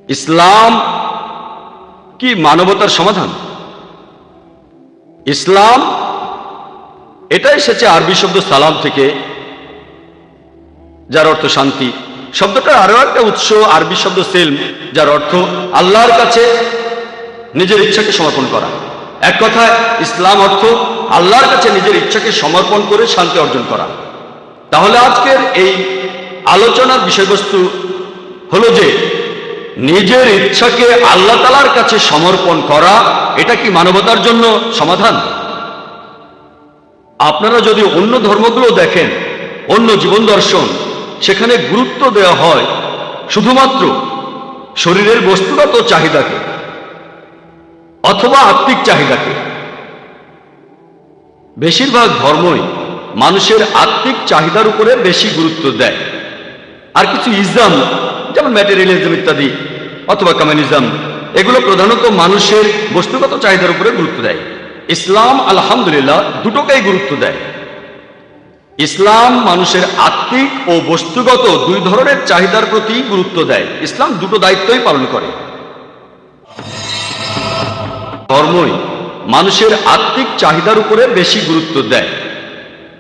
ইসলাম কি মানবতার সমাধান? ইসলাম এটা এসেছে আরবি শব্দ সালাম থেকে, যার অর্থ শান্তি। শব্দটার আরো একটা উৎস আরবি শব্দ সেলম, যার অর্থ আল্লাহর কাছে নিজের ইচ্ছাকে সমর্পণ করা। এক কথায় ইসলাম অর্থ আল্লাহর কাছে নিজের ইচ্ছাকে সমর্পণ করে শান্তি অর্জন করা। তাহলে আজকের এই আলোচনার বিষয়বস্তু হলো যে নিজের ইচ্ছাকে আল্লাহ তাআলার কাছে সমর্পণ করা, এটা কি মানবতার জন্য সমাধান? আপনারা যদি অন্য ধর্মগুলো দেখেন, অন্য জীবন দর্শন, সেখানে গুরুত্ব দেওয়া হয় শুধুমাত্র শরীরের বস্তুগত চাহিদাকে অথবা আত্মিক চাহিদাকে। বেশিরভাগ ধর্মই মানুষের আত্মিক চাহিদার উপরে বেশি গুরুত্ব দেয়। আর কিছু ইসলাম যেমন ম্যাটেরিয়ালিজম ইত্যাদি অথবা কমিউনিজম, এগুলো প্রধানত মানুষের বস্তুগত চাহিদার উপরে গুরুত্ব দেয়। ইসলাম আলহামদুলিল্লাহ দুটোকেই গুরুত্ব দেয়। ইসলাম মানুষের আত্মিক ও বস্তুগত দুই ধরনের চাহিদার প্রতি গুরুত্ব দেয়। ইসলাম দুটো দায়িত্বই পালন করে। ধর্মই মানুষের আত্মিক চাহিদার উপরে বেশি গুরুত্ব দেয়।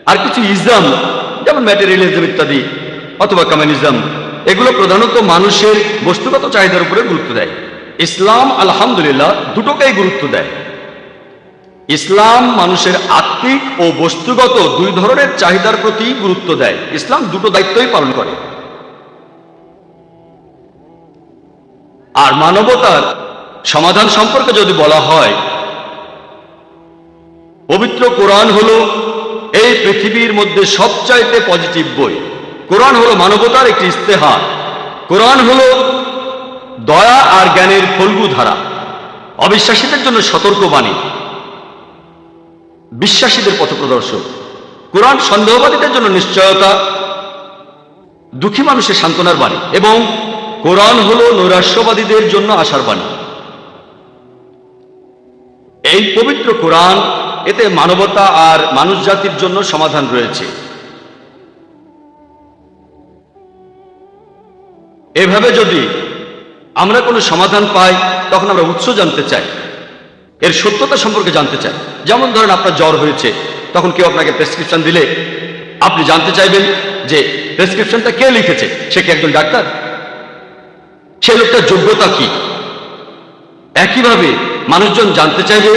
আর কিছু ইসলাম যেমন ম্যাটেরিয়ালিজম ইত্যাদি অথবা কমিউনিজম, এগুলো প্রধানত মানুষের বস্তুগত চাহিদার উপরে গুরুত্ব দেয়। ইসলাম আলহামদুলিল্লাহ দুটোকেই গুরুত্ব দেয়। ইসলাম মানুষের আত্মিক ও বস্তুগত দুই ধরনের চাহিদার প্রতি গুরুত্ব দেয়। ইসলাম দুটো দায়িত্বই পালন করে। আর মানবতার সমাধান সম্পর্কে যদি বলা হয়, পবিত্র কোরআন হলো এই পৃথিবীর মধ্যে সবচাইতে পজিটিভ বই। কোরআন হলো মানবতার একটি ইস্তেহার। কোরআন হলো দয়া আর জ্ঞানের ফল্গু ধারা। অবিশ্বাসীদের জন্য সতর্কবাণী, বিশ্বাসীদের পথপ্রদর্শক। কোরআন সন্দেহবাদীদের জন্য নিশ্চয়তা, দুঃখী মানুষের সান্ত্বনার বাণী। এবং কোরআন হলো নৈরাশ্যবাদীদের জন্য আশার বাণী। এই পবিত্র কোরআন, এতে মানবতা আর মানুষ জাতির জন্য সমাধান রয়েছে। এভাবে যদি আমরা কোনো সমাধান পাই, তখন আমরা উৎস জানতে চাই, এর সত্যতা সম্পর্কে জানতে চাই। যেমন ধরেন আপনার জ্বর হয়েছে, তখন কেউ আপনাকে প্রেসক্রিপশন দিলে আপনি জানতে চাইবেন যে প্রেসক্রিপশনটা কে লিখেছে, সে কি একজন ডাক্তার, সে লোকটার যোগ্যতা কি। একইভাবে মানুষজন জানতে চাইবে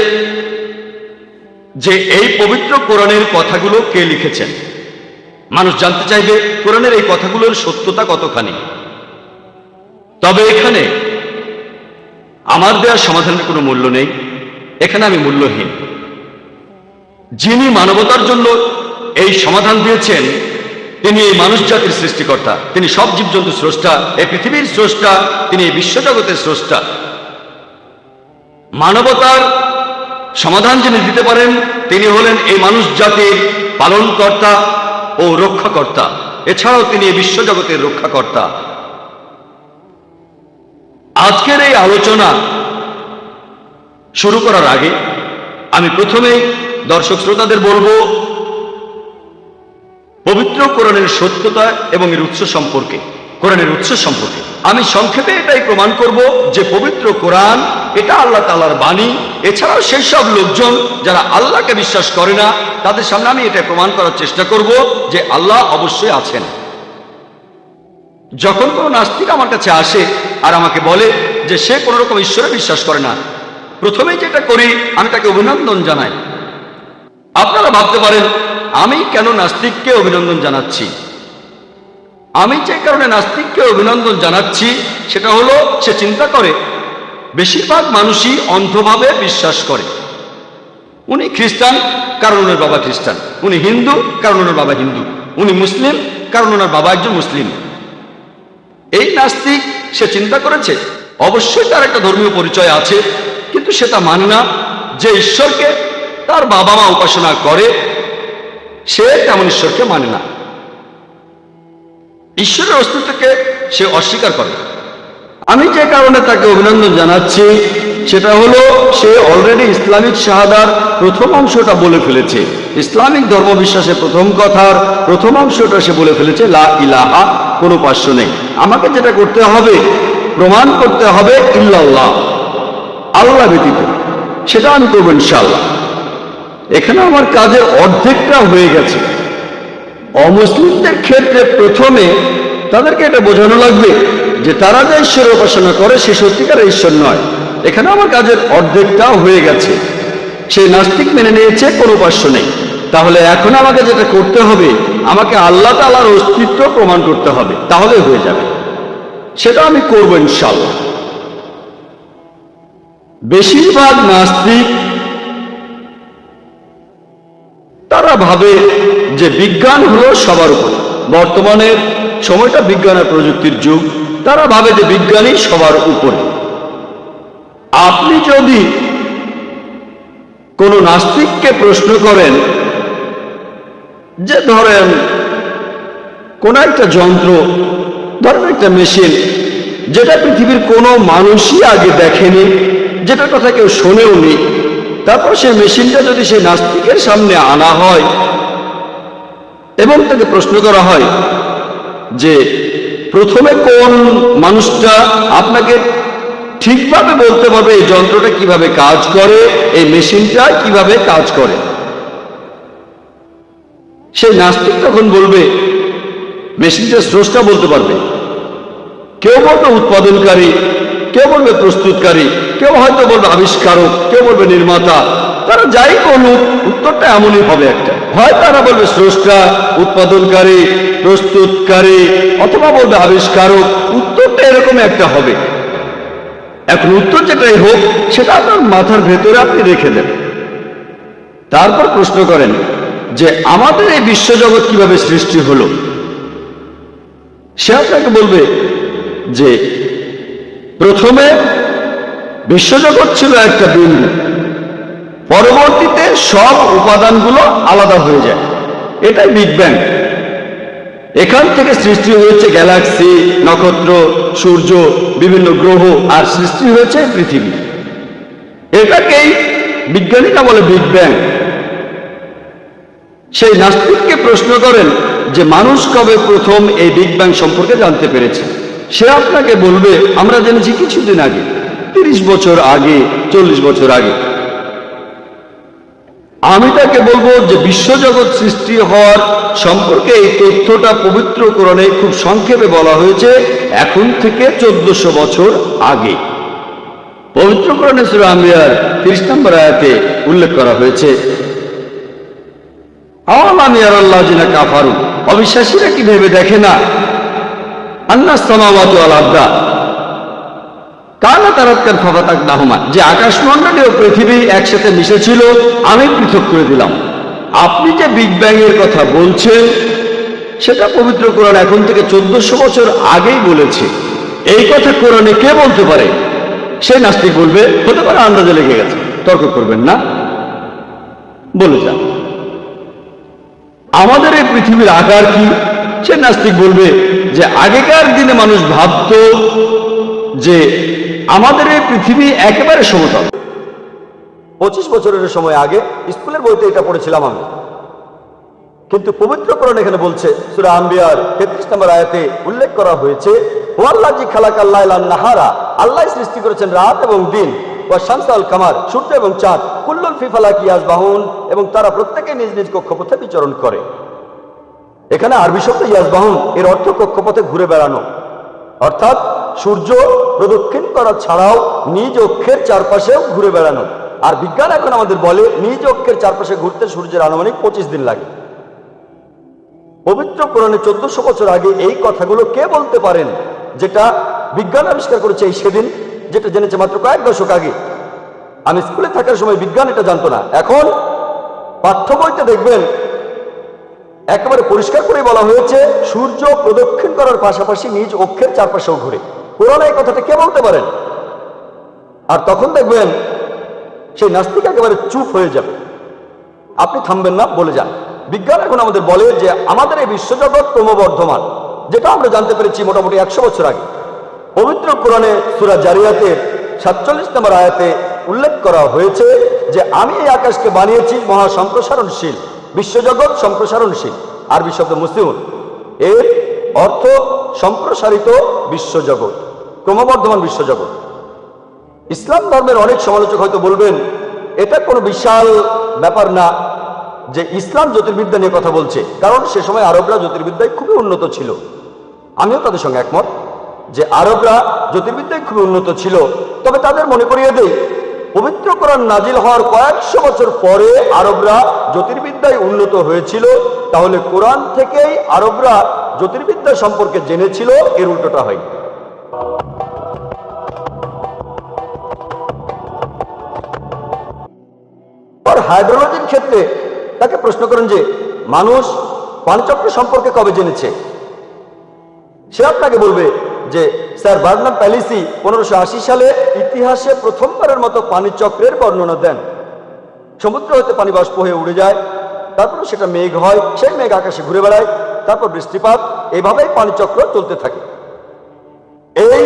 যে এই পবিত্র কোরআনের কথাগুলো কে লিখেছেন। মানুষ জানতে চাইবে কোরআনের এই কথাগুলোর সত্যতা কতখানি। তবে এখানে আমার দেওয়ার সমাধানের কোনো মূল্য নেই, এখানে আমি মূল্যহীন। যিনি মানবতার জন্য এই সমাধান দিয়েছেন, তিনি এই মানুষ জাতির সৃষ্টিকর্তা, তিনি সব জীবজন্তুর স্রষ্টা, এই পৃথিবীর স্রষ্টা, তিনি এই বিশ্বজগতের স্রষ্টা। মানবতার সমাধান যিনি দিতে পারেন, তিনি হলেন এই মানুষ জাতির পালনকর্তা ও রক্ষাকর্তা। এছাড়াও তিনি এই বিশ্বজগতের রক্ষাকর্তা। আজকের এই আলোচনা শুরু করার আগে আমি প্রথমেই দর্শক শ্রোতাদের বলবো পবিত্র কোরআনের সত্যতা এবং এর উৎস সম্পর্কে। কোরআনের উৎস সম্পর্কে আমি সংক্ষেপে এটাই প্রমাণ করব যে পবিত্র কোরআন এটা আল্লাহ তাআলার বাণী। এছাড়াও সেই সব লোকজন যারা আল্লাহকে বিশ্বাস করে না, তাদের সামনে আমি এটা প্রমাণ করার চেষ্টা করব যে আল্লাহ অবশ্যই আছেন। যখন কোনো নাস্তিক আমার কাছে আসে আর আমাকে বলে যে সে কোনো রকম ঈশ্বরে বিশ্বাস করে না, প্রথমেই যেটা করি আমি তাকে অভিনন্দন জানাই। আপনারা ভাবতে পারেন আমি কেন নাস্তিককে অভিনন্দন জানাচ্ছি। আমি যে কারণে নাস্তিককে অভিনন্দন জানাচ্ছি সেটা হলো সে চিন্তা করে বেশিরভাগ মানুষই অন্ধভাবে বিশ্বাস করে। উনি খ্রিস্টান কারণ ওনার বাবা খ্রিস্টান, উনি হিন্দু কারণ ওনার বাবা হিন্দু, উনি মুসলিম কারণ ওনার বাবা একজন মুসলিম। এই নাস্তিক সে চিন্তা করেছে অবশ্যই তার একটা ধর্মীয় পরিচয় আছে, কিন্তু সেটা মানে না যে ঈশ্বরকে তার বাবা মা উপাসনা করে সে তেমন ঈশ্বরকে মানে না। ঈশ্বরের অস্তিত্বকে সে অস্বীকার করে। আমি যে কারণে তাকে অভিনন্দন জানাচ্ছি সেটা হলো সে অলরেডি ইসলামিক শাহাদার প্রথম অংশটা বলে ফেলেছে। ইসলামিক ধর্ম বিশ্বাসের প্রথম কথার প্রথম অংশটা সে বলে ফেলেছে, লা ইলাহা, কোনো উপাস্য নেই। আমাকে যেটা করতে হবে প্রমাণ করতে হবে ইল্লাল্লাহ, আল্লাহ ব্যতীত। সেটা আমি করবো ইনশাআল্লাহ। এখানে আমার কাজের অর্ধেকটা হয়ে গেছে। অমুসলিমদের ক্ষেত্রে প্রথমে তাদেরকে এটা বোঝানো লাগবে যে তারা যে ঈশ্বরের উপাসনা করে সে সত্যিকার ঈশ্বর নয়। এখানে আমার কাজের অর্ধেকটাও হয়ে গেছে। সেই নাস্তিক মেনে নিয়েছে কোনো উপাস্য নেই। তাহলে এখন আমাকে যেটা করতে হবে, আমাকে আল্লাহ তাআলার অস্তিত্ব প্রমাণ করতে হবে, তাহলে হয়ে যাবে। সেটা আমি করবো ইনশাআল্লাহ। বেশিরভাগ নাস্তিক তারা ভাবে যে বিজ্ঞান হলো সবার উপরে। বর্তমানের সময়টা বিজ্ঞান আর প্রযুক্তির যুগ। তারা ভাবে যে বিজ্ঞানই সবার উপরে। আপনি যদি কোনো নাস্তিককে প্রশ্ন করেন যে ধরেন কোন একটা যন্ত্র, ধরেন একটা মেশিন, যেটা পৃথিবীর কোনো মানুষই আগে দেখেনি, যেটার কথা কেউ শোনেও নি, তারপর সেই মেশিনটা যদি সেই নাস্তিকের সামনে আনা হয় এবং তাকে প্রশ্ন করা হয় যে প্রথমে কোন মানুষটা আপনাকে ঠিকভাবে বলতে পারবে এই যন্ত্রটা কিভাবে কাজ করে, এই মেশিনটা কিভাবে কাজ করে, সেই নাস্তিক তখন বলবে মেশিনটা স্রষ্টা বলতে পারবে। কেউ বলবে উৎপাদনকারী, কেউ বলবে প্রস্তুতকারী, কেউ হয়তো বলবে আবিষ্কারক, কেউ বলবে নির্মাতা। তারা যাই বলুক উত্তরটা এমনই হবে একটা। হয় তারা বলবে স্রষ্টা, উৎপাদনকারী, প্রস্তুতকারী, অথবা বলবে আবিষ্কারক। উত্তরটা এরকম একটা হবে। এখন উত্তর যেটাই হোক সেটা আপনার মাথার ভেতরে আপনি রেখে দেন। তারপর প্রশ্ন করেন যে আমাদের এই বিশ্বজগৎ কিভাবে সৃষ্টি হলো। সে আপনাকে বলবে যে প্রথমে বিশ্বজগৎ ছিল একটা বিন্দু, পরবর্তীতে সব উপাদানগুলো আলাদা হয়ে যায়, এটাই বিগ ব্যাং। এখান থেকে সৃষ্টি হয়েছে গ্যালাক্সি, নক্ষত্র, সূর্য, বিভিন্ন গ্রহ, আর সৃষ্টি হয়েছে পৃথিবী। এটাকেই বিজ্ঞানীরা বলে বিগ ব্যাং। সেই নাস্তিককে প্রশ্ন করেন যে মানুষ কবে প্রথম এই বিগ ব্যাং সম্পর্কে জানতে পেরেছে। সে আপনাকে বলবে আমরা জেনেছি কিছুদিন আগে, 30 বছর আগে, 40 বছর আগে। আমি তাকে বলবো যে বিশ্বজগৎ সৃষ্টি হওয়ার সম্পর্কে এই তথ্যটা পবিত্র কোরআনে খুব সংক্ষেপে বলা হয়েছে এখন থেকে 1400 বছর আগে। পবিত্র কোরআনে সূরা আম্বিয়ার 30 নম্বর আয়াতে উল্লেখ করা হয়েছে, আওয়ালাম ইয়ারাল্লাযিনা কাফারু, অবিশ্বাসীরা কি ভেবে দেখে না, আন্নাস সামাওয়াতু ওয়াল আরদা কানাতা রাতকান ফাফাতাকনাহুমা, যে আকাশমণ্ডলী ও পৃথিবী একসাথে মিশেছিল, আমি পৃথক করে দিলাম। আপনি যে বিগ ব্যাং এর কথা বলছেন সেটা পবিত্র কোরআন এখন থেকে 1400 বছর আগেই বলেছে। এই কথা কোরআনে কে বলতে পারে? সেই নাস্তিক বলবে হতে পারে আন্দাজে লেগে গেছে। তর্ক করবেন না, বলে যান আমাদের এই পৃথিবীর আকার কি। সে নাস্তিক বলবে যে আগেকার দিনে মানুষ ভাবত যে আমাদের এই পৃথিবী একেবারে সমতল। 25 বছরের সময় আগে স্কুলের বইতে এটা পড়েছিলাম আমি। কিন্তু পবিত্র কোরআন এখানে বলছে, সূরা আম্বিয়ার 33 নম্বর আয়াতে উল্লেখ করা হয়েছে, ওয়াল্লাযী খালাকাল লাইলা ওয়ান নাহারা, আল্লাহ সৃষ্টি করেছেন রাত এবং দিন, ওয়া শামসা ওয়াল কামার, সূর্য এবং চাঁদ, কুল্লুন ফি ফালাকি ইয়াসবাহুন, এবং তারা প্রত্যেকে নিজ নিজ কক্ষপথে বিচরণ করে। এখানে আরবি শব্দ ইয়াসবাহুন এর অর্থ কক্ষপথে ঘুরে বেড়ানো, অর্থাৎ সূর্য প্রদক্ষিণ করা ছাড়াও নিজ অক্ষের চারপাশেও ঘুরে বেড়ানো। আর বিজ্ঞান এখন আমাদের বলে নিজ অক্ষের চারপাশে ঘুরতে সূর্যের আনুমানিক 25 দিন লাগে। পবিত্র কোরআনে 1400 বছর আগে এই কথাগুলো কে বলতে পারেন, যেটা বিজ্ঞান আবিষ্কার করেছে এই সেদিন, যেটা জেনেছে মাত্র কয়েক দশক আগে। আমি স্কুলে থাকার সময় বিজ্ঞান এটা জানতো না। এখন পাঠ্য বইতে দেখবেন একেবারে পরিষ্কার করে বলা হয়েছে সূর্য প্রদক্ষিণ করার পাশাপাশি নিজ অক্ষের চারপাশেও ঘুরে। কোরআনে এই কথাটা কে বলতে পারেন? আর তখন দেখবেন সেই নাস্তিক একেবারে চুপ হয়ে যাবে, আপনি থামবেন না, বলে যান। বিজ্ঞান এখন আমাদের বলে যে আমাদের এই বিশ্বজগৎ ক্রমবর্ধমান, যেটা আমরা জানতে পেরেছি মোটামুটি 100 বছর আগে। পবিত্র কোরআনে সূরা জারিয়াতের 47 নম্বর আয়াতে উল্লেখ করা হয়েছে যে আমি এই আকাশকে বানিয়েছি মহা সম্প্রসারণশীল, বিশ্বজগৎ সম্প্রসারণশীল। আরবি শব্দ মুসলিম, এর অর্থ সম্প্রসারিত বিশ্বজগৎ। ক্রমবর্ধমান বিশ্বজগৎ। ইসলাম ধর্মের অনেক সমালোচক হয়তো বলবেন এটা কোনো বিশাল ব্যাপার না যে ইসলাম জ্যোতির্বিদ্যা নিয়ে কথা বলছে, কারণ সে সময় আরবরা জ্যোতির্বিদ্যায় খুবই উন্নত ছিল। আমিও তাদের সঙ্গে একমত যে আরবরা জ্যোতির্বিদ্যায় খুবই উন্নত ছিল। তবে তাদের মনে করিয়ে দেই, পবিত্র কোরআন নাজিল হওয়ার কয়েকশো বছর পরে আরবরা জ্যোতির্বিদ্যায় উন্নত হয়েছিল। তাহলে কোরআন থেকেই আরবরা জ্যোতির্বিদ্যা সম্পর্কে জেনেছিল, এর উল্টোটা হয়। হাইড্রোলজির ক্ষেত্রে তাকে প্রশ্ন করেন যে মানুষ পানিচক্র সম্পর্কে কবে জেনেছে? সে আপনাকে বলবে যে স্যার বার্নাম প্যালিসি 1580 সালে ইতিহাসে প্রথমবারের মতো পানিচক্রের বর্ণনা দেন। সমুদ্র হতে পানি বাষ্প হয়ে উড়ে যায়, তারপর সেটা মেঘ হয়, সেই মেঘ আকাশে ঘুরে বেড়ায়, তারপর বৃষ্টিপাত, এভাবেই পানিচক্র চলতে থাকে। এই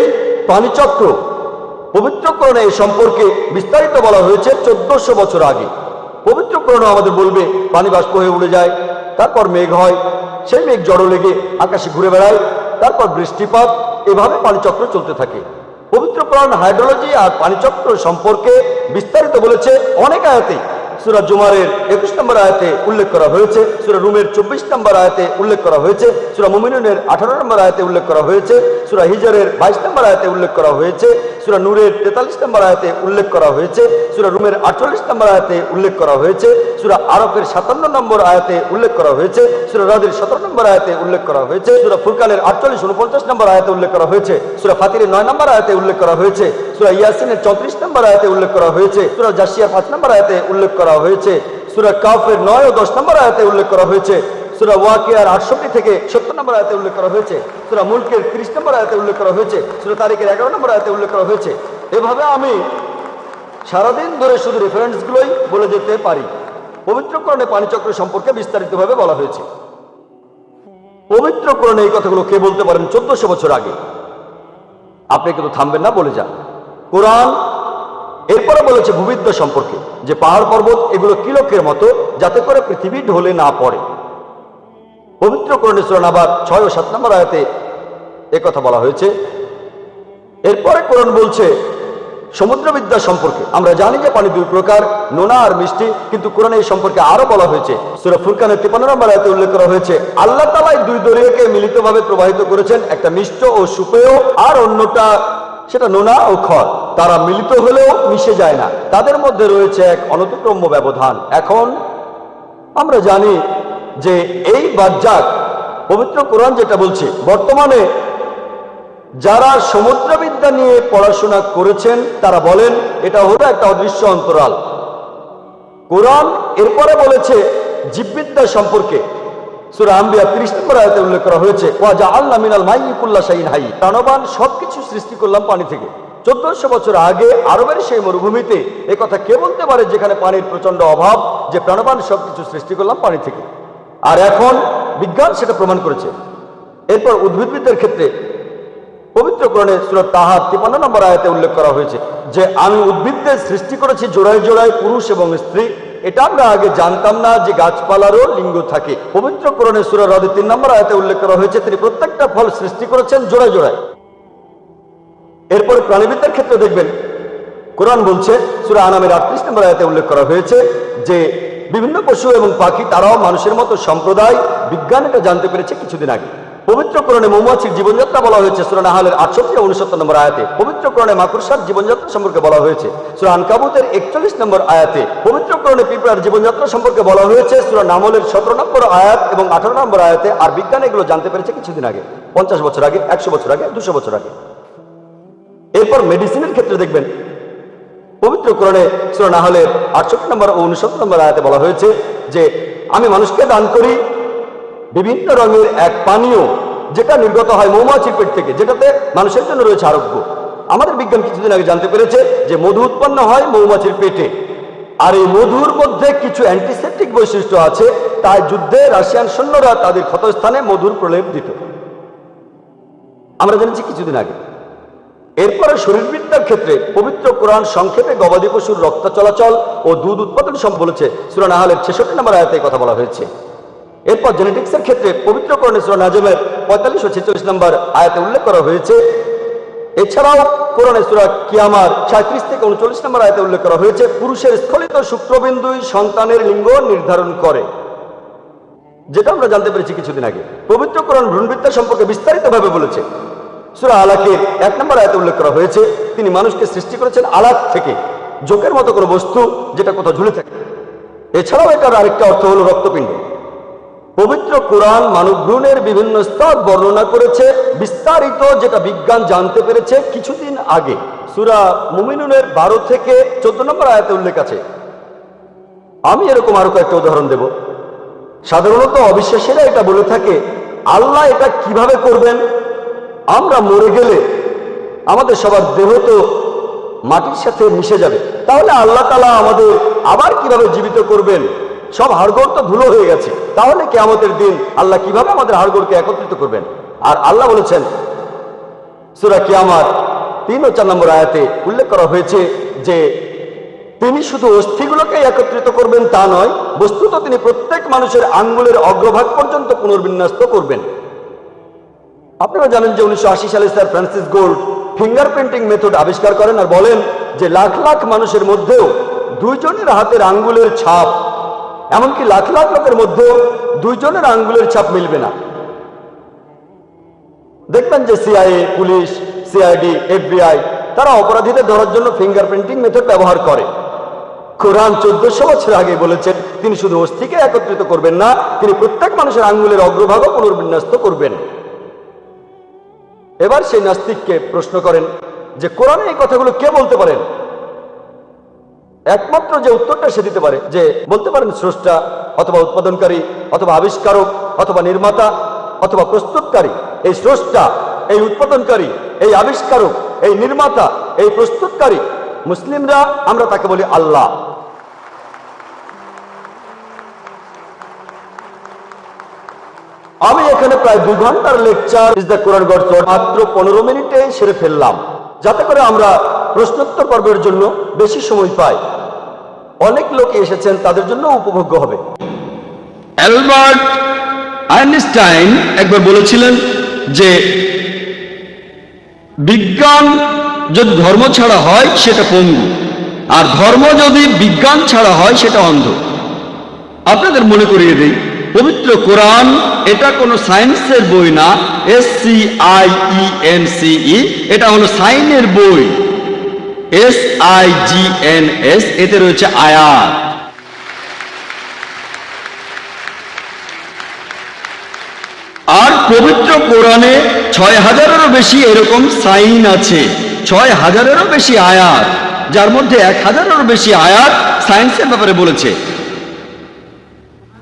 পানিচক্র পবিত্র কোরআনে এই সম্পর্কে বিস্তারিত বলা হয়েছে 1400 বছর আগে। পবিত্র কোরআন আমাদের বলবে পানি বাষ্প হয়ে উড়ে যায়, তারপর মেঘ হয়, সেই মেঘ জড়ো লেগে আকাশে ঘুরে বেড়ায়, তারপর বৃষ্টিপাত, এভাবে পানিচক্র চলতে থাকে। পবিত্র কোরআন হাইড্রোলজি আর পানিচক্র সম্পর্কে বিস্তারিত বলেছে অনেক আয়াতেই। সূরা জুমারের 21 নম্বর আয়াতে উল্লেখ করা হয়েছে, সূরা রুমের 24 নম্বর আয়াতে উল্লেখ করা হয়েছে, সূরা মুমিনুনের 18 নম্বর আয়াতে উল্লেখ করা হয়েছে, সূরা হিজরের 22 নম্বর আয়াতে উল্লেখ করা হয়েছে, সূরা নূরের 43 নম্বর আয়াতে উল্লেখ করা হয়েছে, সূরা রুমের 48 নম্বর আয়াতে উল্লেখ করা হয়েছে, সূরা আরাফের 57 নম্বর আয়াতে উল্লেখ করা হয়েছে, সূরা রাদের 17 নম্বর আয়াতে উল্লেখ করা হয়েছে, সূরা ফুরকানের 48 49 নম্বর আয়াতে উল্লেখ করা হয়েছে, সূরা ফাতিরের 9 নম্বর আয়াতে উল্লেখ করা হয়েছে, সূরা ইয়াসিনের 34 নম্বর আয়াতে উল্লেখ করা হয়েছে, সূরা জাসিয়ার 5 নম্বর আয়াতে উল্লেখ করা হয়েছে, সূরা কাফের 9 ও 10 নম্বর আয়াতে উল্লেখ করা হয়েছে, সূরা ওয়াকিয়ার 68 থেকে 70 নম্বর আয়াতে উল্লেখ করা হয়েছে, সূরা মুলকের 30 নম্বর আয়াতে উল্লেখ করা হয়েছে, সূরা তারিকের 11 নম্বর আয়াতে উল্লেখ করা হয়েছে। এভাবে আমি সারাদিন ধরে শুধু রেফারেন্সগুলোই বলে যেতে পারি। পবিত্র কোরআনে পানিচক্র সম্পর্কে বিস্তারিতভাবে বলা হয়েছে। পবিত্র কোরআনে এই কথাগুলো কে বলতে পারেন 1400 বছর আগে? আপনি কিন্তু থামবেন না, বলে যান। কোরআন এরপরে বলেছে ভূবিদ্যা সম্পর্কে, যে পাহাড় পর্বত এগুলো কিলকের মতো, যাতে করে পৃথিবী ঢলে না পড়ে। পবিত্র কোরআনে সূরা নাবার 6 ও 7 নম্বর আয়াতে একথা বলা হয়েছে। এরপরে কোরআন বলছে সমুদ্রবিদ্যা সম্পর্কে। আমরা জানি যে পানি দুই প্রকার, নোনা আর মিষ্টি, কিন্তু কোরআনে এই সম্পর্কে আরো বলা হয়েছে। সূরা ফুরকানের 53 নম্বর আয়াতে উল্লেখ করা হয়েছে আল্লাহ তাআলা দুই দরিয়াকে মিলিতভাবে প্রবাহিত করেছেন, একটা মিষ্ট ও সুপেয়, আর অন্যটা সেটা নোনা ও খর। তারা মিলিত হলেও মিশে যায় না, তাদের মধ্যে রয়েছে এক অনতিক্রম্য ব্যবধান। এখন আমরা জানি যে এই বাজ্জাক পবিত্র কোরআন যেটা বলছে, বর্তমানে যারা সমুদ্রবিদ্যা নিয়ে পড়াশোনা করেছেন তারা বলেন এটা হলো একটা অদৃশ্য অন্তরাল। কোরআন এরপরে বলেছে জীববিদ্যা সম্পর্কে। সূরা আম্বিয়া 30 নম্বর আয়াতে উল্লেখ করা হয়েছে ওয়া জাআলনা মিনাল মাইয়ি কুল্লা শাইইন হাই, প্রাণবান সবকিছু সৃষ্টি করলাম পানি থেকে। 1400 বছর আগে আরবের সেই মরুভূমিতে এ কথা কে বলতে পারে, যেখানে পানির প্রচন্ড অভাব, যে প্রাণবান সবকিছু সৃষ্টি করলাম পানি থেকে? আর এখন বিজ্ঞান সেটা প্রমাণ করেছে। এরপর উদ্ভিদবিদ্যার ক্ষেত্রে পবিত্র কোরআনে সূরা তাহা 53 নম্বর আয়াতে উল্লেখ করা হয়েছে যে আমি উদ্ভিদদের সৃষ্টি করেছি জোড়ায় জোড়ায়, পুরুষ এবং স্ত্রী। এটা আমরা আগে জানতাম না যে গাছপালারও লিঙ্গ থাকে। পবিত্র কোরআনে সূরা রাদের 3 নম্বর আয়াতে উল্লেখ করা হয়েছে তিনি প্রত্যেকটা ফল সৃষ্টি করেছেন জোড়ায় জোড়ায়। এরপরে প্রাণীবিদ্যার ক্ষেত্রে দেখবেন কোরআন বলছে সূরা আনামের 38 নম্বর আয়াতে উল্লেখ করা হয়েছে যে বিভিন্ন পশু এবং পাখি তারাও মানুষের মতো সম্প্রদায়। বিজ্ঞান এটা জানতে পেরেছে কিছুদিন আগে। পবিত্র কোরআনে মৌমাছির জীবনযাত্রা বলা হয়েছে সূরা নাহালের 68 ও 69 নম্বর আয়াতে। পবিত্র কোরআনে মাকড়সার জীবনযাত্রা সম্পর্কে বলা হয়েছে সূরা আনকাবুতের 41 নম্বর আয়াতে। পবিত্র কোরআনে পিঁপড়ার জীবনযাত্রা সম্পর্কে বলা হয়েছে সূরা নামলের 17 নম্বর আয়াত এবং 18 নম্বর আয়াতে। আর বিজ্ঞান এগুলো জানতে পেরেছে কিছুদিন আগে, 50 বছর আগে, 100 বছর আগে, 200 বছর আগে। এরপর মেডিসিনের ক্ষেত্রে দেখবেন পবিত্র কোরআনে সূরা নাহলের 68 নম্বর ও 69 নম্বর আয়াতে বলা হয়েছে যে আমি মানুষকে দান করি বিভিন্ন রঙের এক পানীয়, যেটা নির্গত হয় মৌমাছির পেট থেকে, যেটাতে মানুষের জন্য রয়েছে আরোগ্য। আমাদের বিজ্ঞান কিছুদিন আগে জানতে পেরেছে যে মধু উৎপন্ন হয় মৌমাছির পেটে, আর এই মধুর মধ্যে কিছু অ্যান্টিসেপটিক বৈশিষ্ট্য আছে, তাই যুদ্ধে রাশিয়ান সৈন্যরা তাদের ক্ষতস্থানে মধুর প্রলেপ দিত। আমরা জেনেছি কিছুদিন আগে। এরপরে শরীরবিদ্যার ক্ষেত্রে পবিত্র কোরআন সংক্ষেপে গবাদি পশুর রক্ত চলাচল ও দুধ উৎপাদন সব বলেছে সূরা নাহলের 66 নম্বর আয়াতে কথা বলা হয়েছে। এরপর জেনেটিক্সের ক্ষেত্রে পবিত্র কোরআনে সূরা নাজমের 45 ও 46 নম্বর আয়াতে উল্লেখ করা হয়েছে এছাড়াও কোরআনে সূরা কিয়ামার 36 থেকে 39 নম্বর আয়াতে উল্লেখ করা হয়েছে, পুরুষের স্থলিত শুক্রবিন্দুই সন্তানের লিঙ্গ নির্ধারণ করে, যেটা আমরা জানতে পেরেছি কিছুদিন আগে। পবিত্র কোরআন ভ্রূণবিদ্যা সম্পর্কে বিস্তারিতভাবে বলেছে। সূরা আলাকের 1 নম্বর আয়াতে উল্লেখ করা হয়েছে, তিনি মানুষকে সৃষ্টি করেছেন আলাক থেকে, জোকের মতো কোনো বস্তু যেটা কোথাও ঝুলে থাকে। এছাড়াও এটার আরেকটা অর্থ হলো রক্তপিণ্ড। পবিত্র কোরআন মানব ভ্রূণের বিভিন্ন স্তর বর্ণনা করেছে বিস্তারিত, যেটা বিজ্ঞান জানতে পেরেছে কিছুদিন আগে। সূরা মুমিনুনের 12 থেকে 14 নম্বর আয়াতে উল্লেখ আছে। আমি এরকম আরো কয়েকটা উদাহরণ দেব। সাধারণত অবিশ্বাসীরা এটা বলে থাকে, আল্লাহ এটা কিভাবে করবেন? আমরা মরে গেলে আমাদের সবার দেহ তো মাটির সাথে মিশে যাবে, তাহলে আল্লাহ তাআলা আমাদের আবার কিভাবে জীবিত করবেন? সব হাড়গোড় তো ধুলো হয়ে গেছে, তাহলে কিয়ামতের দিন আল্লাহ কিভাবে আমাদের হাড়গোড়কে একত্রিত করবেন? আর আল্লাহ বলেছেন সূরা কিয়ামার 3 ও 4 নম্বর আয়াতে উল্লেখ করা হয়েছে যে তিনি শুধু অস্থিগুলোকে একত্রিত করবেন তা নয়, বস্তুত তিনি প্রত্যেক মানুষের আঙ্গুলের অগ্রভাগ পর্যন্ত পুনর্বিন্যস্ত করবেন। আপনারা জানেন যে 1980 সালে sir Francis gold fingerprinting method আবিষ্কার করেন আর বলেন যে লাখ লাখ মানুষের মধ্যেও দুইজনের হাতের আঙ্গুলের ছাপ, এমনকি লাখ লাখ লোকের মধ্যেও দুইজনের আঙ্গুলের ছাপ মিলবে না। দেখবেন যে সিআইএ, পুলিশ, সিআইডি, এফবিআই তারা অপরাধীদের ধরার জন্য ফিঙ্গারপ্রিন্টিং মেথড ব্যবহার করে। কোরআন 1400 বছর আগে বলেছেন তিনি শুধু অস্থিকে একত্রিত করবেন না, তিনি প্রত্যেক মানুষের আঙ্গুলের অগ্রভাগও পুনর্বিন্যস্ত করবেন। এবার সেই নাস্তিককে প্রশ্ন করেন যে কোরআনে এই কথাগুলো কে বলতে পারেন? একমাত্র যে উত্তরটা সে দিতে পারে যে বলতে পারেন স্রষ্টা অথবা উৎপাদনকারী অথবা আবিষ্কারক অথবা নির্মাতা অথবা প্রস্তুতকারী। এই স্রষ্টা, এই উৎপাদনকারী, এই আবিষ্কারক, এই নির্মাতা, এই প্রস্তুতকারী মুসলিমরা আমরা তাকে বলি আল্লাহ। আমি এখানে প্রায় 2 ঘন্টার lecture is the Quran God taught মাত্র 15 মিনিটে সেরে ফেললাম, যাতে করে আমরা প্রশ্নোত্তর পর্বের জন্য বেশি সময় পাই। অনেক লোক এসেছেন, তাদের জন্য উপভোগ্য হবে। অ্যালবার্ট আইনস্টাইন একবার বলেছিলেন যে বিজ্ঞান যদি ধর্ম ছাড়া হয় সেটা পঙ্গু, আর ধর্ম যদি বিজ্ঞান ছাড়া হয় সেটা অন্ধ। আপনাদের মনে করিয়ে দিই, পবিত্র কোরআন এটা কোনো সায়েন্সের বই না, SCIENCE, এটা হলো সাইনের বই, SIGNS, এতে রয়েছে আয়াত। আর পবিত্র কোরআনে 6000-এরও বেশি এরকম সাইন আছে, 6000-এরও বেশি আয়াত, যার মধ্যে 1000-এরও বেশি আয়াত সায়েন্সের ব্যাপারে বলেছে।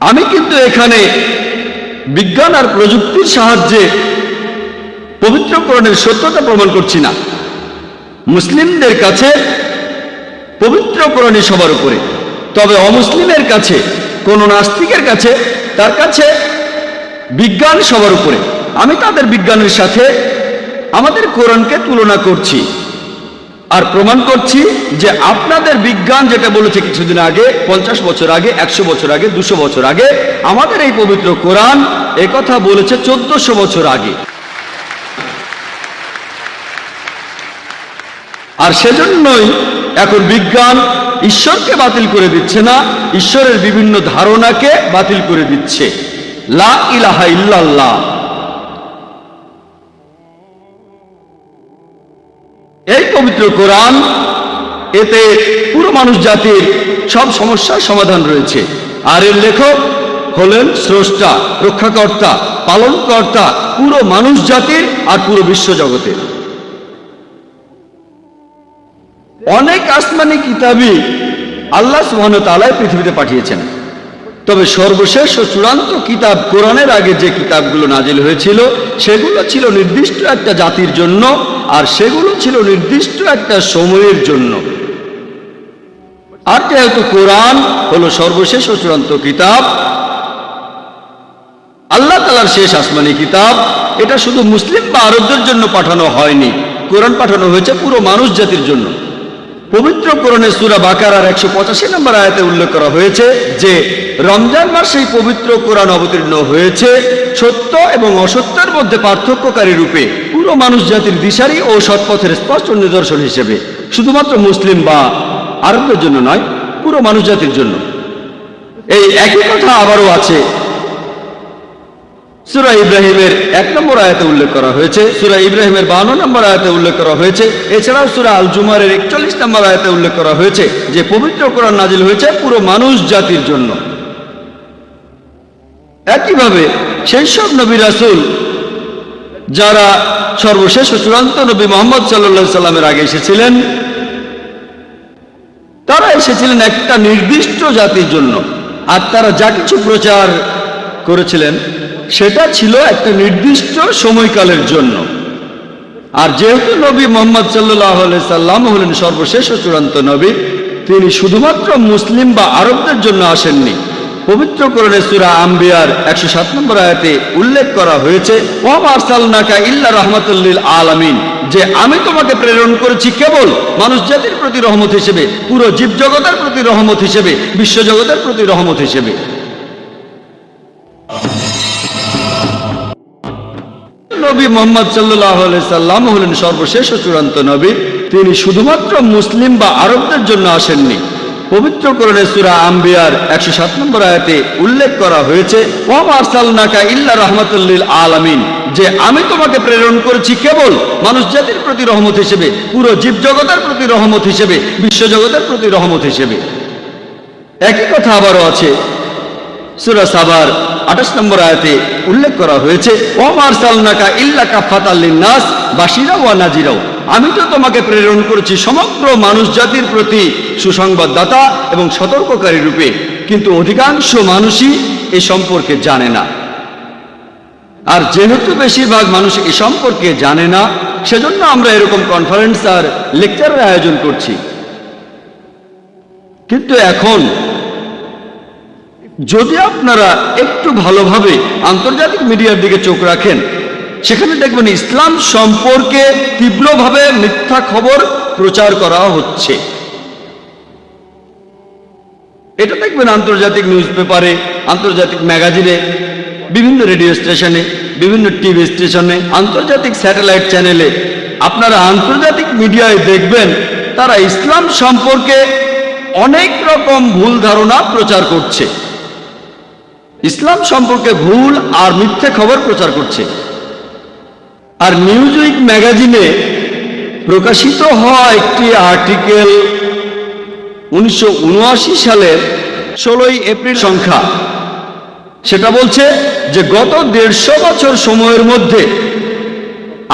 আমি কিন্তু এখানে বিজ্ঞান আর প্রযুক্তির সাহায্যে পবিত্র কোরআনের সত্যতা প্রমাণ করছি না। মুসলিমদের কাছে পবিত্র কোরআনই সবার উপরে, তবে অমুসলিমের কাছে, কোন নাস্তিকের কাছে, তার কাছে বিজ্ঞান সবার উপরে। আমি তাদের বিজ্ঞানের সাথে আমাদের কোরআনকে তুলনা করছি আর প্রমাণ করছি যে আপনাদের বিজ্ঞান যেটা বলেছে কিছুদিন আগে, 50 বছর আগে, 100 বছর আগে, 200 বছর আগে, আমাদের এই পবিত্র কোরআন একথা বলেছে 1400 বছর আগে। আর সেজন্যই এখন বিজ্ঞান ঈশ্বরকে বাতিল করে দিচ্ছে না, ঈশ্বরের বিভিন্ন ধারণাকে বাতিল করে দিচ্ছে। লা ইলাহা ইল্লাল্লাহ। এই পবিত্র কোরআন, এতে পুরো মানুষ জাতির সব সমস্যার সমাধান রয়েছে। আর এর লেখক হলেন স্রষ্টা, রক্ষাকর্তা, পালনকর্তা পুরো মানুষ জাতির আর পুরো বিশ্বজগতের। অনেক আসমানি কিতাবই আল্লাহ সুবহানাহু ওয়া তাআলা পৃথিবীতে পাঠিয়েছেন, তবে সর্বশেষ ও চূড়ান্ত কিতাব কোরআনের আগে যে কিতাবগুলো নাজিল হয়েছিল সেগুলো ছিল নির্দিষ্ট একটা জাতির জন্য, আর সেগুলো ছিল নির্দিষ্ট একটা সময়ের জন্য। আর যেহেতু কোরআন হলো সর্বশেষ ও চূড়ান্ত কিতাব, আল্লাহ তাআলার শেষ আসমানি কিতাব, এটা শুধু মুসলিম বা আরবদের জন্য পাঠানো হয়নি, কোরআন পাঠানো হয়েছে পুরো মানুষ জাতির জন্য। পবিত্র কোরআনে সূরা বাকারার 185 নম্বর আয়াতে উল্লেখ করা হয়েছে যে রমজান মাসেই পবিত্র কোরআন অবতীর্ণ হয়েছে সত্য এবং অসত্যের মধ্যে পার্থক্যকারী রূপে পুরো মানুষ জাতির দিশারি ও সৎপথের স্পষ্ট নিদর্শন হিসেবে, শুধুমাত্র মুসলিম বা আরবদের জন্য নয়, পুরো মানুষ জাতির জন্য। এই একই কথা আবারও আছে সূরা ইব্রাহিমের 1 নম্বর আয়াতে উল্লেখ করা হয়েছে, সূরা ইব্রাহিমের 52 নম্বর আয়াতে উল্লেখ করা হয়েছে, এছাড়াও সূরা আল জুমারের 41 নম্বর আয়াতে উল্লেখ করা হয়েছে যে পবিত্র কোরআন নাজিল হয়েছে পুরো মানুষ জাতির জন্য। একইভাবে সেই সব নবী রাসূল যারা সর্বশেষ ও চূড়ান্ত নবী মুহাম্মদ সাল্লাল্লাহু আলাইহি সাল্লামের আগে এসেছিলেন, তারা এসেছিলেন একটা নির্দিষ্ট জাতির জন্য, আর তারা যা কিছু প্রচার করেছিলেন সেটা ছিল একটা নির্দিষ্ট সময়কালের জন্য। আর যেহেতু নবী মুহাম্মদ সাল্লাল্লাহু আলাইহি সাল্লাম হলেন সর্বশেষ ও চূড়ান্ত নবী, তিনি শুধুমাত্র মুসলিম বা আরবদের জন্য আসেননি। পবিত্র কোরআনে সূরা আম্বিয়ার 107 নম্বর আয়াতে উল্লেখ করা হয়েছে, ওয়া মা আরসালনাকা ইল্লা রাহমাতাল লিল আলামিন, যে আমি তোমাকে প্রেরণ করেছি কেবল মানুষ জাতির প্রতি রহমত হিসেবে, পুরো জীবজগতের প্রতি রহমত হিসেবে, বিশ্বজগতের প্রতি রহমত হিসেবে। নবী মুহাম্মদ সাল্লাল্লাহু আলাইহি সাল্লাম হলেন সর্বশেষ ও চূড়ান্ত নবী, তিনি শুধুমাত্র মুসলিম বা আরবদের জন্য আসেননি। পবিত্র কোরআনে সূরা আম্বিয়ার 107 নম্বর আয়াতে উল্লেখ করা হয়েছে, ওয়া মা আরসালনাকা ইল্লা রাহমাতাল লিল আলামিন, যে আমি তোমাকে প্রেরণ করেছি কেবল মানুষ জাতির প্রতি রহমত হিসেবে, পুরো জীবজগতের প্রতি রহমত হিসেবে, বিশ্বজগতের প্রতি রহমত হিসেবে। একই কথা আবারও আছে সূরা সাবার 28 নম্বর আয়াতে উল্লেখ করা হয়েছে, ওয়া মা আরসালনাকা ইল্লা কাফাতাল লিন-নাস বাশিরা ওয়া নাজিরা, আমি তো তোমাকে প্রেরণ করেছি সমগ্র মানুষ জাতির প্রতি সুসংবাদদাতা এবং সতর্ককারী রূপে, কিন্তু অধিকাংশ মানুষই এ সম্পর্কে জানে না। আর যেহেতু বেশিরভাগ মানুষ এ সম্পর্কে জানে না, সেজন্য আমরা এরকম কনফারেন্স আর লেকচারের আয়োজন করছি। কিন্তু এখন যদি আপনারা একটু ভালোভাবে আন্তর্জাতিক মিডিয়ার দিকে চোখ রাখেন, সেখানে দেখবেন ইসলাম সম্পর্কে তীব্রভাবে মিথ্যা খবর প্রচার করা হচ্ছে। এটা দেখবেন আন্তর্জাতিক নিউজ পেপারে, আন্তর্জাতিক ম্যাগাজিনে, বিভিন্ন রেডিও স্টেশনে, বিভিন্ন টিভি স্টেশনে, আন্তর্জাতিক স্যাটেলাইট চ্যানেলে। আপনারা আন্তর্জাতিক মিডিয়ায় দেখবেন তারা ইসলাম সম্পর্কে অনেক রকম ভুল ধারণা প্রচার করছে, ইসলাম সম্পর্কে ভুল আর মিথ্যে খবর প্রচার করছে। আর নিউজউইক ম্যাগাজিনে প্রকাশিত হওয়া একটি আর্টিকেল 1979 সালের 16 এপ্রিল সংখ্যা, সেটা বলছে যে গত 150 বছর সময়ের মধ্যে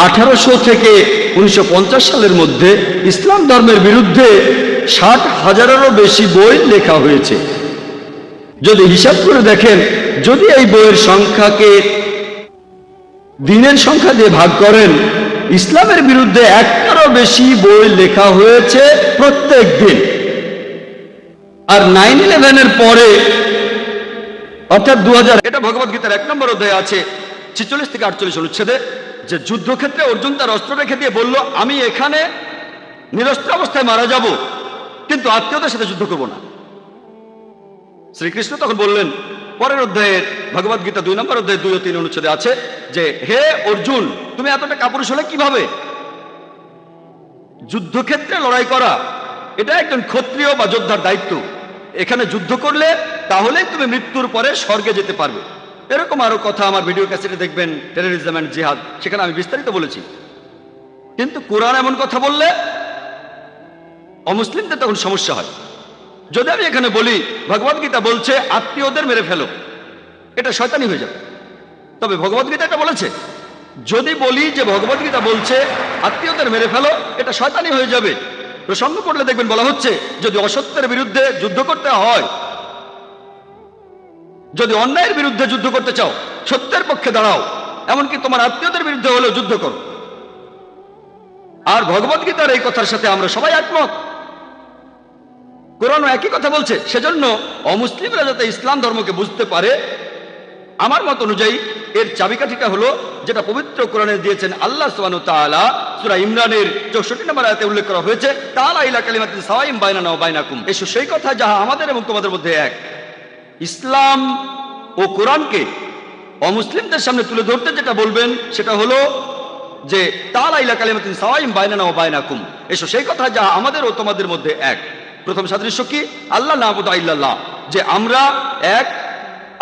1800 থেকে 1950 সালের মধ্যে ইসলাম ধর্মের বিরুদ্ধে 60,000-এরও বেশি বই লেখা হয়েছে। যদি হিসাব করে দেখেন, যদি এই বইয়ের সংখ্যাকে দিনের সংখ্যা দিয়ে ভাগ করেন, ইসলামের বিরুদ্ধে 1টারও বেশি বই লেখা হয়েছে প্রত্যেক দিন। আর 9/11-এর পরে অর্থাৎ 2000, এটা ভগবদ্গীতার 1 নম্বর অধ্যায়ে আছে 46 থেকে 48 অনুচ্ছেদে, যে যুদ্ধক্ষেত্রে অর্জুন তার অস্ত্র রেখে দিয়ে বলল, আমি এখানে নিরস্ত্র অবস্থায় মারা যাব, কিন্তু আত্মীয়তার সাথে যুদ্ধ করব না। শ্রীকৃষ্ণ তখন বললেন, পরের অধ্যায়ের ভগবদ্গীতা 2 নম্বর অধ্যায় 2 ও 3 অনুচ্ছেদে আছে যে, হে অর্জুন, তুমি এতটা কাপুরুষ হলে কিভাবে? যুদ্ধক্ষেত্রে লড়াই করা এটা একজন ক্ষত্রিয় বা যোদ্ধার দায়িত্ব। এখানে যুদ্ধ করলে তাহলে তুমি মৃত্যুর পরে স্বর্গে যেতে পারবে। এরকম আরো কথা আমার ভিডিও ক্যাসেটে দেখবেন, টেররিজম এন্ড জিহাদ, সেখানে আমি বিস্তারিত বলেছি। কিন্তু কোরআন এমন কথা বললে অমুসলিমদের তখন সমস্যা হয়। যদি আমি এখানে বলি ভগবদ্গীতা বলছে আত্মীয়দের মেরে ফেলো, এটা শয়তানি হয়ে যাবে। তবে ভগবদ্গীতা এটা বলেছে। যদি বলি যে ভগবদ্গীতা বলছে আত্মীয়দের মেরে ফেলো, এটা শয়তানি হয়ে যাবে। প্রসঙ্গ করলে দেখবেন বলা হচ্ছে, যদি অসত্যের বিরুদ্ধে যুদ্ধ করতে হয়, যদি অন্যায়ের বিরুদ্ধে যুদ্ধ করতে চাও, সত্যের পক্ষে দাঁড়াও, এমনকি তোমার আত্মীয়দের বিরুদ্ধে হলেও যুদ্ধ করো। আর ভগবদ্গীতার এই কথার সাথে আমরা সবাই একমত। কোরআনও একই কথা বলছে। সেজন্য অমুসলিমরা যাতে ইসলাম ধর্মকে বুঝতে পারে, আমার মত অনুযায়ী এর চাবিকাঠিটা হলো যেটা পবিত্র কোরআনে দিয়েছেন আল্লাহ সুবহানাহু ওয়া তাআলা। সূরা ইমরানের 64 নম্বর আয়াতে উল্লেখ করা হয়েছে, তাআলা ইলা কালিমাতিন সাওয়াইন বাইনানা ওয়া বাইনাকুম, এসো সেই কথা যাহা আমাদের এবং তোমাদের মধ্যে এক। ইসলাম ও কোরআনকে অমুসলিমদের সামনে তুলে ধরতে যেটা বলবেন সেটা হলো যে তাআলা ইলা কালিমাতিন সাওয়াইন বাইনানা ওয়া বাইনাকুম, এসো সেই কথা যাহা আমাদের ও তোমাদের মধ্যে এক। প্রথম সাদৃশ্য কি? আল্লাহ না'বুদু ইল্লাল্লাহ, যে আমরা এক,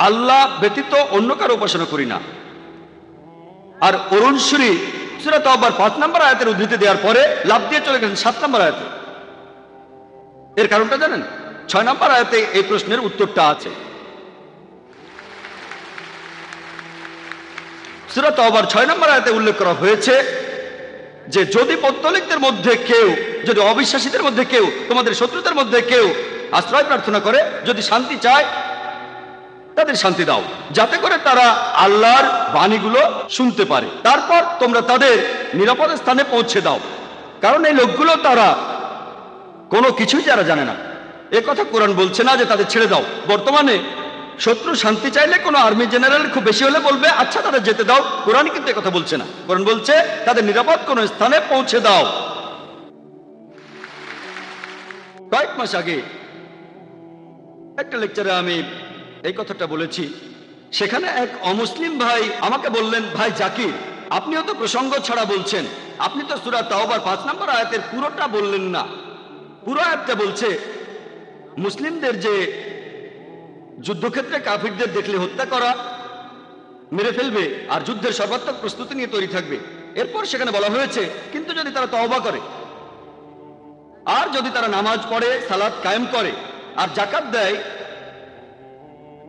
আল্লাহ ব্যতীত অন্য কারো উপাসনা করি না। আর অরুণ সূরা তাওবার 5 নম্বর আয়াতের উদ্ধৃতি দেওয়ার পরে লাভ দিয়ে চলে গেছেন 7 নম্বর আয়াতে। এর কারণটা জানেন? 6 নম্বর আয়াতে এই প্রশ্নের উত্তরটা আছে। সূরা তাওবার 6 নম্বর আয়াতে উল্লেখ করা হয়েছে যে যদি পৌত্তলিকদের মধ্যে কেউ, যদি অবিশ্বাসীদের মধ্যে কেউ, তোমাদের শত্রুদের মধ্যে কেউ আশ্রয় প্রার্থনা করে, যদি শান্তি চায়, তাদের শান্তি দাও, যাতে করে তারা আল্লাহর বাণীগুলো শুনতে পারে। তারপর তোমরা তাদের নিরাপদ স্থানে পৌঁছে দাও, কারণ এই লোকগুলো তারা কোনো কিছুই যারা জানে না। এ কথা কোরআন বলছে না যে তাদের ছেড়ে দাও। বর্তমানে শত্রু শান্তি চাইলে কোনো আর্মি জেনারেল খুব বেশি হলে বলবে আচ্ছা তাদের যেতে দাও। কোরআন কিন্তু কথা বলছে না। কোরআন বলছে তাদের নিরাপদ কোনো স্থানে পৌঁছে দাও। কয়েক মাস আগে একটা লেকচারে আমি এই কথাটা বলেছি। সেখানে এক অমুসলিম ভাই আমাকে বললেন, ভাই জাকির, আপনিও তো প্রসঙ্গ ছাড়া বলছেন, আপনি তো সূরা তাওবার 5 নম্বর আয়াতের পুরোটা বললেন না। পুরো আয়াতটা বলছে মুসলিমদের যে যুদ্ধক্ষেত্রে কাফিরদের দেখলে হত্যা করা, মেরে ফেলবে, আর যুদ্ধের সর্বাত্মক প্রস্তুতি নিয়ে তৈরি থাকবে। এরপর সেখানে বলা হয়েছে কিন্তু যদি তারা তওবা করে, আর যদি তারা নামাজ পড়ে, সালাত কায়েম করে, আর যাকাত দেয়,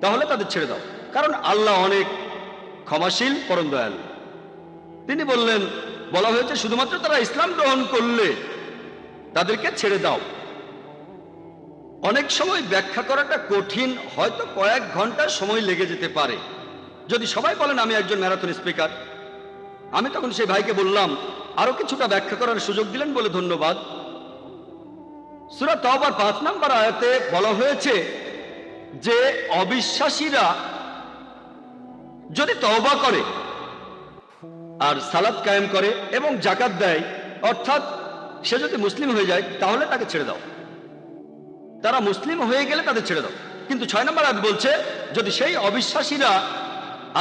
তাহলে তাদের ছেড়ে দাও, কারণ আল্লাহ অনেক ক্ষমাশীল, পরম দয়ালু। তিনি বললেন, বলা হয়েছে শুধুমাত্র তারা ইসলাম গ্রহণ করলে তাদেরকে ছেড়ে দাও। অনেক সময় ব্যাখ্যা করাটা কঠিন, হয়তো কয়েক ঘন্টা সময় লেগে যেতে পারে। যদি সবাই বলেন আমি একজন ম্যারাথন স্পিকার, আমি তখন সেই ভাইকে বললাম আরো কিছুটা ব্যাখ্যা করার সুযোগ দিলেন বলে ধন্যবাদ। সূরা তাওবার 5 নম্বর আয়াতে বলা হয়েছে যে অবিশ্বাসীরা যদি তওবা করে আর সালাত কায়েম করে এবং যাকাত দেয়, অর্থাৎ সে যদি মুসলিম হয়ে যায়, তাহলে তাকে ছেড়ে দাও। তারা মুসলিম হয়ে গেলে তাদের ছেড়ে দাও। কিন্তু 6 নম্বর আয়াত বলছে যদি সেই অবিশ্বাসীরা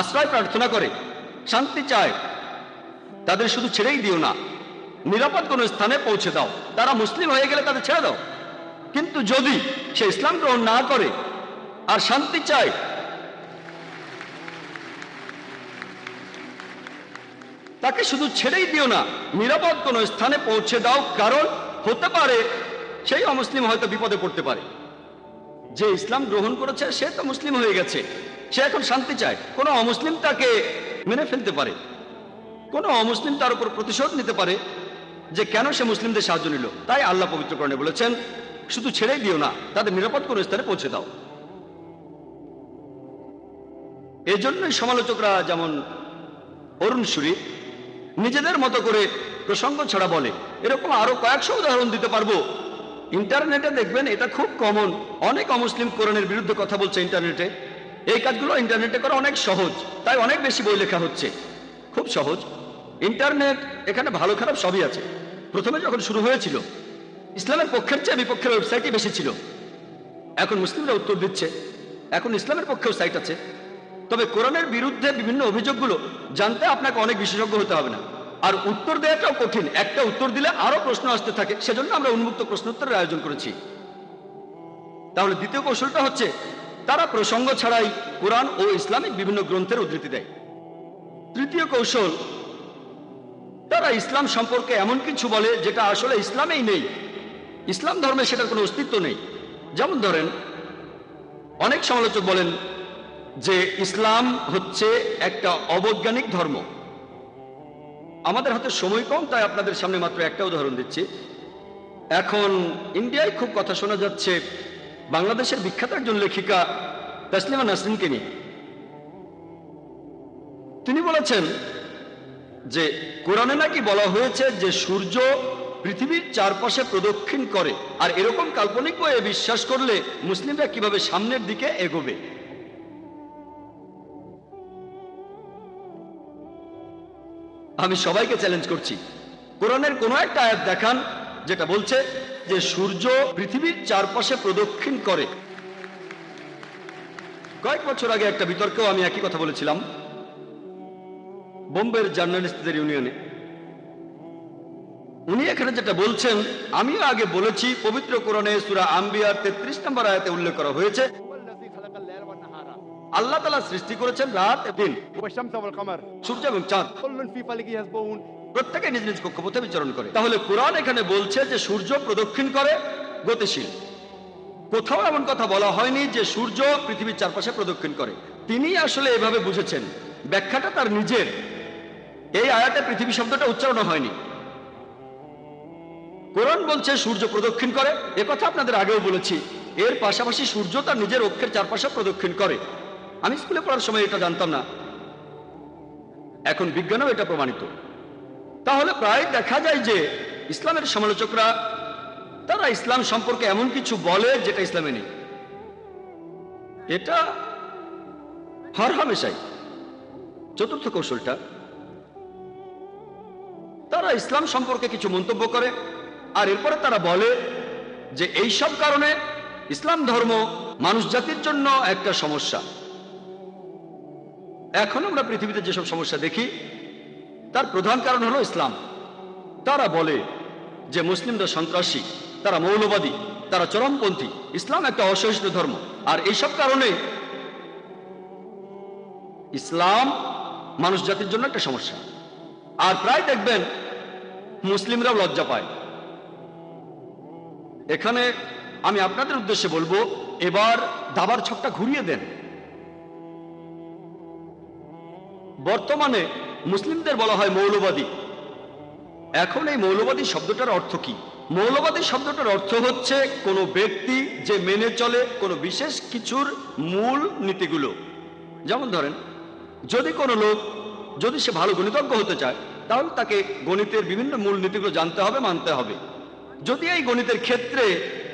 আশ্রয় প্রার্থনা করে, শান্তি চায়, তাদের শুধু ছেড়েই দিও না, নিরাপদ কোনো স্থানে পৌঁছে দাও। তারা মুসলিম হয়ে গেলে তাদের ছেড়ে দাও। কিন্তু যদি সে ইসলাম গ্রহণ না করে আর শান্তি চায়, তাকে শুধু ছেড়েই দিও না, নিরাপদ কোনো স্থানে পৌঁছে দাও, কারণ হতে পারে সেই অমুসলিম হয়তো বিপদে পড়তে পারে। যে ইসলাম গ্রহণ করেছে সে তো মুসলিম হয়ে গেছে, সে এখন শান্তি চায়। কোনো অমুসলিম তাকে মেনে ফেলতে পারে, কোনো অমুসলিম তার উপর প্রতিশোধ নিতে পারে যে কেন সে মুসলিমদের সাহায্য নিল। তাই আল্লাহ পবিত্র কোরআনে বলেছেন শুধু ছেড়েই দিও না, তাদের নিরাপদ কোনো স্থানে পৌঁছে দাও। এজন্যই সমালোচকরা যেমন অরুণ শরীফ নিজেদের মতো করে প্রসঙ্গ ছাড়া বলে। এরকম আরো কয়েকশো উদাহরণ দিতে পারবো। ইন্টারনেটে দেখবেন এটা খুব কমন। অনেক অমুসলিম কোরআনের বিরুদ্ধে কথা বলছে ইন্টারনেটে। এই কাজগুলো ইন্টারনেটে করা অনেক সহজ, তাই অনেক বেশি বই লেখা হচ্ছে। খুব সহজ ইন্টারনেট, এখানে ভালো খারাপ সবই আছে। প্রথমে যখন শুরু হয়েছিল ইসলামের পক্ষের চেয়ে বিপক্ষের ওয়েবসাইটই বেশি ছিল। এখন মুসলিমরা উত্তর দিচ্ছে, এখন ইসলামের পক্ষেও সাইট আছে। তবে কোরআনের বিরুদ্ধে বিভিন্ন অভিযোগগুলো জানতে আপনাকে অনেক বিশেষজ্ঞ হতে হবে না, আর উত্তর দেওয়াটাও কঠিন। একটা উত্তর দিলে আরো প্রশ্ন আসতে থাকে, সেজন্য আমরা উন্মুক্ত প্রশ্নোত্তরের আয়োজন করেছি। তাহলে দ্বিতীয় কৌশলটা হচ্ছে তারা প্রসঙ্গ ছাড়াই কোরআন ও ইসলামিক বিভিন্ন গ্রন্থের উদ্ধৃতি দেয়। তৃতীয় কৌশল, তারা ইসলাম সম্পর্কে এমন কিছু বলে যেটা আসলে ইসলামেই নেই, ইসলাম ধর্মে সেটার কোনো অস্তিত্ব নেই। যেমন ধরেন, অনেক সমালোচক বলেন যে ইসলাম হচ্ছে একটা অবৈজ্ঞানিক ধর্ম। আমাদের হাতে সময় কম, তাই আপনাদের সামনে মাত্র একটা উদাহরণ দিচ্ছি। এখন ইন্ডিয়ায় খুব কথা শোনা যাচ্ছে বাংলাদেশের বিখ্যাত একজন লেখিকা তাসলিমা নাসরিনকে নিয়ে। তিনি বলেছেন যে কোরআনে নাকি বলা হয়েছে যে সূর্য পৃথিবীর চারপাশে প্রদক্ষিণ করে, আর এরকম কাল্পনিক বইয়ে বিশ্বাস করলে মুসলিমরা কিভাবে সামনের দিকে এগোবে। আমি সবাইকে চ্যালেঞ্জ করছি, কোরআনের কোনো একটা আয়াত দেখান যেটা বলছে যে সূর্য পৃথিবীর চারপাশে প্রদক্ষিণ করে। কয়েক বছর আগে একটা বিতর্কেও আমি একই কথা বলেছিলাম বোম্বের জার্নালিস্টদের ইউনিয়নে। উনি এখানে যেটা বলছেন আমিও আগে বলেছি, পবিত্র কোরআনে সূরা আম্বিয়ার 33 নম্বর আয়াতে উল্লেখ করা হয়েছে আল্লাহ তাআলা সৃষ্টি করেছেন রাত এবং দিন, والشمس والقمر সূর্য এবং চাঁদ كل في فلك يسبحون। প্রত্যেকে নিজ নিজ কক্ষপথে বিচরণ করে। তাহলে কোরআন এখানে বলছে যে সূর্য প্রদক্ষিণ করে, গতিশীল। কোথাও এমন কথা বলা হয়নি যে সূর্য পৃথিবীর চারপাশে প্রদক্ষিণ করে। তিনি আসলে এভাবে বুঝেছেন, ব্যাখ্যাটা তার নিজের। এই আয়াতে পৃথিবী শব্দটা উচ্চারণ হয়নি। কোরআন বলছে সূর্য প্রদক্ষিণ করে, এ কথা আপনাদের আগেও বলেছি। এর পাশাপাশি সূর্য তার নিজের অক্ষের চারপাশে প্রদক্ষিণ করে। আমি স্কুলে পড়ার সময় এটা জানতাম না, এখন বিজ্ঞানও এটা প্রমাণিত। তাহলে প্রায় দেখা যায় যে ইসলামের সমালোচকরা তারা ইসলাম সম্পর্কে এমন কিছু বলে যেটা ইসলামে নেই। এটা হরহামেশাই চতুর্থ কৌশলটা, তারা ইসলাম সম্পর্কে কিছু মন্তব্য করে আর এরপরে তারা বলে যে এই সব কারণে ইসলাম ধর্ম মানুষ জাতির জন্য একটা সমস্যা। এখন আমরা পৃথিবীতে যেসব সমস্যা দেখি তার প্রধান কারণ হলো ইসলাম। তারা বলে যে মুসলিমরা সন্ত্রাসী, তারা মৌলবাদী, তারা চরমপন্থী, ইসলাম একটা অসহিষ্ণু ধর্ম। আর এইসব কারণে ইসলাম মানুষ জাতির জন্য একটা সমস্যা। আর প্রায় দেখবেন মুসলিমরাও লজ্জা পায়। এখানে আমি আপনাদের উদ্দেশ্যে বলবো, এবার দাবার ছকটা ঘুরিয়ে দেন। বর্তমানে মুসলিমদের বলা হয় মৌলবাদী। এখন এই মৌলবাদী শব্দটার অর্থ কি? মৌলবাদী শব্দটার অর্থ হচ্ছে কোনো ব্যক্তি যে মেনে চলে কোনো বিশেষ কিছুর মূল নীতিগুলো। যেমন ধরেন, যদি কোনো লোক যদি সে ভালো গণিতজ্ঞ হতে চায় তাহলে তাকে গণিতের বিভিন্ন মূল নীতিগুলো জানতে হবে, মানতে হবে। যদি এই গণিতের ক্ষেত্রে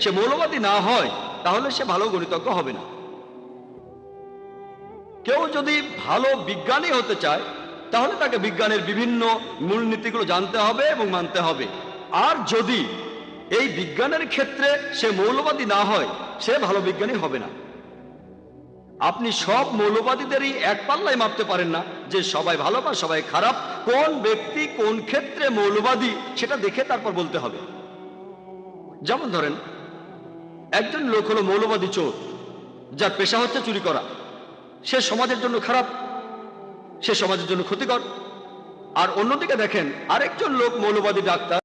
সে মৌলবাদী না হয় তাহলে সে ভালো গণিতজ্ঞ হবে না। কেউ যদি ভালো বিজ্ঞানী হতে চায় তাহলে তাকে বিজ্ঞানের বিভিন্ন মূলনীতিগুলো জানতে হবে এবং মানতে হবে। আর যদি এই বিজ্ঞানের ক্ষেত্রে সে মৌলবাদী না হয় সে ভালো বিজ্ঞানী হবে না। আপনি সব মৌলবাদীদেরই এক পাল্লায় মাপতে পারেন না যে সবাই ভালো বা সবাই খারাপ। কোন ব্যক্তি কোন ক্ষেত্রে মৌলবাদী সেটা দেখে তারপর বলতে হবে। যেমন ধরেন, একজন লোক হলো মৌলবাদী চোর, যার পেশা হচ্ছে চুরি করা। সে সমাজের জন্য খারাপ, সে সমাজের জন্য ক্ষতিকর। আর অন্যদিকে দেখেন আরেকজন লোক মৌলবাদী ডাক্তার,